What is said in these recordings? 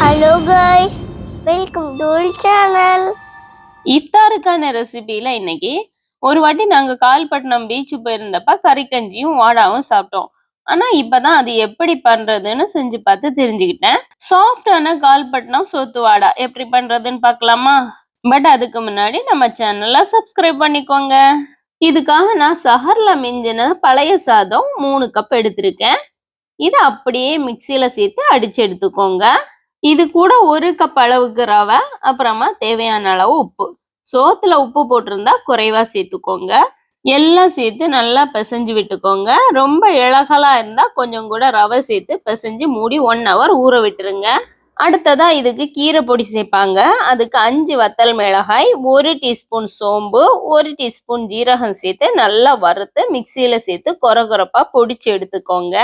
Hello guys, welcome to channel. இஃப்தாருக்கான ரெசிபியில இன்னைக்கு ஒரு வாட்டி நாங்க கால்பட்டினம் பீச் போயிருந்தப்ப கறிக்கஞ்சியும் வாடாவும் சாப்பிட்டோம். ஆனா இப்பதான் அது எப்படி பண்றதுன்னு செஞ்சு பார்த்து தெரிஞ்சுக்கிட்டேன். சாஃப்டான கால்பட்டினம் சோத்து வாடா எப்படி பண்றதுன்னு பார்க்கலாமா? பட் அதுக்கு முன்னாடி நம்ம சேனலை சப்ஸ்கிரைப் பண்ணிக்கோங்க. இதுக்காக நான் சஹர்ல மிஞ்சின பழைய சாதம் 3 கப் எடுத்திருக்கேன். இதை அப்படியே மிக்சியில சேர்த்து அடிச்சு எடுத்துக்கோங்க. இது கூட 1 கப் அளவுக்கு ரவை, அப்புறமா தேவையான அளவு உப்பு. சோத்துல உப்பு போட்டிருந்தா குறைவா சேர்த்துக்கோங்க. எல்லாம் சேர்த்து நல்லா பிசைஞ்சு விட்டுக்கோங்க. ரொம்ப இளகலா இருந்தா கொஞ்சம் கூட ரவை சேர்த்து பிசைஞ்சு மூடி 1 hour ஊற விட்டுருங்க. அடுத்ததா இதுக்கு கீரை பொடி சேர்ப்பாங்க. அதுக்கு 5 வத்தல் மிளகாய், 1 டீஸ்பூன் சோம்பு, 1 டீஸ்பூன் ஜீரகம் சேர்த்து நல்லா வறுத்து மிக்சியில சேர்த்து கொரகொரப்பா பொடிச்சு எடுத்துக்கோங்க.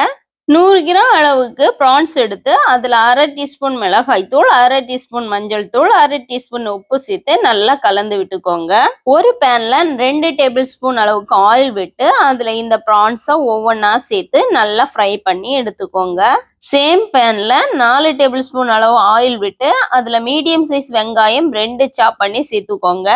100 கிராம் அளவுக்கு ப்ரான்ஸ் எடுத்து அதில் 1/2 டீஸ்பூன் மிளகாய் தூள், 1/2 டீஸ்பூன் மஞ்சள் தூள், 1/2 டீஸ்பூன் உப்பு சேர்த்து நல்லா கலந்து விட்டுக்கோங்க. ஒரு பேன்ல 2 டேபிள் ஸ்பூன் அளவுக்கு ஆயில் விட்டு அதில் இந்த ப்ரான்ஸை ஒவ்வொன்றா சேர்த்து நல்லா ஃப்ரை பண்ணி எடுத்துக்கோங்க. சேம் பேன்ல 4 டேபிள் ஸ்பூன் அளவு ஆயில் விட்டு அதில் மீடியம் சைஸ் வெங்காயம் 2 சாப் பண்ணி சேர்த்துக்கோங்க.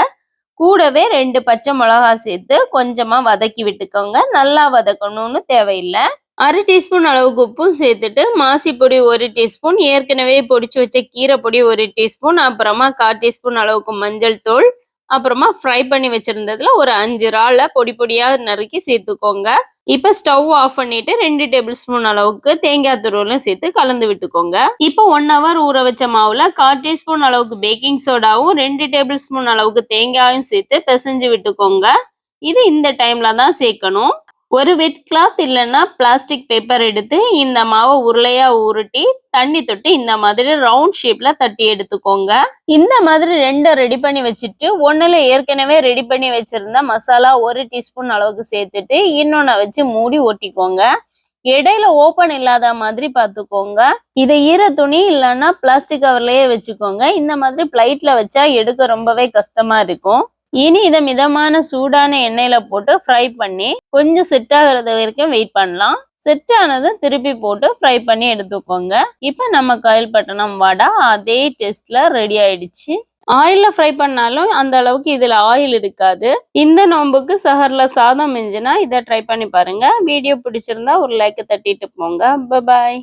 கூடவே 2 பச்சை மிளகா சேர்த்து கொஞ்சமா வதக்கி விட்டுக்கோங்க. நல்லா வதக்கணும்னு தேவையில்லை. 1/2 டீஸ்பூன் அளவுக்கு உப்பும் சேர்த்துட்டு மாசி பொடி 1 டீஸ்பூன், ஏற்கனவே பொடிச்சு வச்ச கீரை பொடி 1 டீஸ்பூன், அப்புறமா 1/4 டீஸ்பூன் அளவுக்கு மஞ்சள் தூள், அப்புறமா ஃப்ரை பண்ணி வச்சிருந்ததுல ஒரு 5 இறாலை பொடி பொடியா நறுக்கி சேர்த்துக்கோங்க. இப்ப ஸ்டவ் ஆஃப் பண்ணிட்டு 2 டேபிள் ஸ்பூன் அளவுக்கு தேங்காய் துருவலும் சேர்த்து கலந்து விட்டுக்கோங்க. இப்போ 1 hour ஊற வச்ச மாவுல 1/4 டீஸ்பூன் அளவுக்கு பேக்கிங் சோடாவும் 2 டேபிள் ஸ்பூன் அளவுக்கு தேங்காயும் சேர்த்து பிசைஞ்சு விட்டுக்கோங்க. இது இந்த டைம்ல தான் சேர்க்கணும். ஒரு வெட் கிளாத் இல்லைன்னா பிளாஸ்டிக் பேப்பர் எடுத்து இந்த மாவை உருளையா உருட்டி தண்ணி தொட்டு இந்த மாதிரி ரவுண்ட் ஷேப்ல தட்டி எடுத்துக்கோங்க. இந்த மாதிரி 2 ரெடி பண்ணி வச்சுட்டு ஒண்ணுல ஏற்கனவே ரெடி பண்ணி வச்சிருந்த மசாலா 1 டீஸ்பூன் அளவுக்கு சேர்த்துட்டு இன்னொன்னு வச்சு மூடி ஒட்டிக்கோங்க. இடையில ஓப்பன் இல்லாத மாதிரி பார்த்துக்கோங்க. இதை ஈர துணி இல்லைன்னா பிளாஸ்டிக் கவர்லயே வச்சுக்கோங்க. இந்த மாதிரி பிளைட்ல வச்சா எடுக்க ரொம்பவே கஷ்டமா இருக்கும். இனி இதை மிதமான சூடான எண்ணெயில போட்டு ஃப்ரை பண்ணி கொஞ்சம் செட் ஆகுறது வரைக்கும் வெயிட் பண்ணலாம். செட் ஆனதும் திருப்பி போட்டு ஃப்ரை பண்ணி எடுத்துக்கோங்க. இப்ப நம்ம காயல்பட்டினம் வடை அதே டேஸ்ட்ல ரெடி ஆயிடுச்சு. ஆயில்ல ஃப்ரை பண்ணாலும் அந்த அளவுக்கு இதுல ஆயில் இருக்காது. இந்த நோம்புக்கு சஹர்ல சாதம் மிஞ்சினா இதை ட்ரை பண்ணி பாருங்க. வீடியோ பிடிச்சிருந்தா ஒரு லைக் தட்டிட்டு போங்க. பாய்.